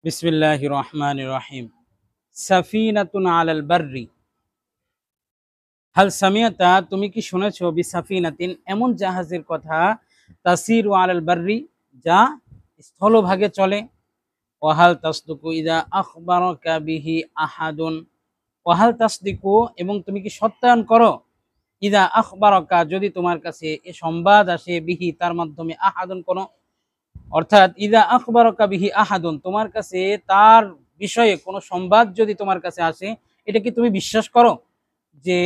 বিসমিল্লাহির রহমানির রহিম। সাফিনাতুন আলাল বাররি। হাল সামিয়াতা, তুমি কি শুনেছো বিসাফিনাতিন, এমন জাহাজের কথা, তাসিরু আলাল বাররি, যা স্থলভাগে চলে। ওয়াহাল তাসদুকু ইদা আখবারাকা বিহি আহাদুন। ওয়াহাল তাসদিকু, এবং তুমি কি সত্যায়ন করো, ইদা আখবারাকা, যদি তোমার কাছে এ সংবাদ আসে, বিহি, তার মাধ্যমে, আহাদুন, কোন, অর্থাৎ ইদা আখবারাকা বিহি আহাদুন, তোমার কাছে তার বিষয়ে কোনো সংবাদ যদি তোমার কাছে আসে, এটা কি তুমি বিশ্বাস করো যে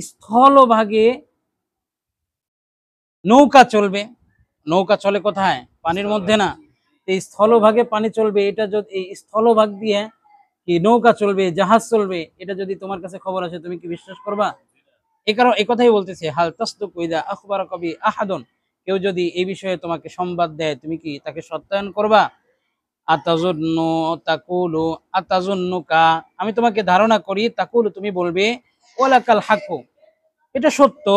স্থলভাগে নৌকা চলবে? নৌকা চলে কোথায়? পানির মধ্যে না। এই স্থলভাগে পানি চলবে, এটা যদি এই স্থলভাগ দিয়ে কি নৌকা চলবে, জাহাজ চলবে, এটা যদি তোমার কাছে খবর আসে, তুমি কি বিশ্বাস করবা? এই কারণ এই কথাই বলতেছে, হাল তাসদুকু ইদা আখবারাকা বিহি আহাদুন, কেউ যদি এই বিষয়ে তোমাকে সংবাদ দেয়, তুমি কি তাকে সত্যায়ন করবা? আতাজুন্নু তাকুলু আতাজুন্নুকা, আমি তোমাকে ধারণা করি, তাকুলু, তুমি বলবে, ওয়ালাকাল হাক্কু, এটা সত্য,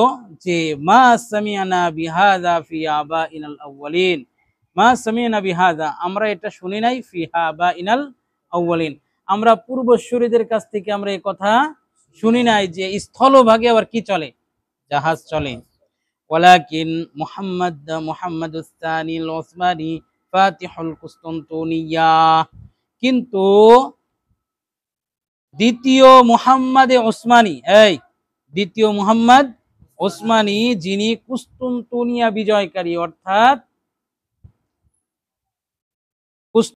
যে মা সামিয়ানা বিহাযা ফি আবাইনাল আউয়ালিন। মা সামিয়ানা বিহাযা, আমরা এটা শুনি নাই, ফি আবাইনাল আউয়ালিন, আমরা পূর্বসূরীদের কাছ থেকে আমরা এই কথা শুনি নাই যে স্থলভাগে আবার কি চলে, জাহাজ চলে। ওয়ালাকিন মুহাম্মাদুস সানিল উসমানী ফাতিহুল কুসতান্তুনিয়া, কিন্তু দ্বিতীয় মুহাম্মাদে ওসমানী, দ্বিতীয় মুহাম্মদ ওসমানী, যিনি কুস্তুনতুনিয়া বিজয়কারী, অর্থাৎ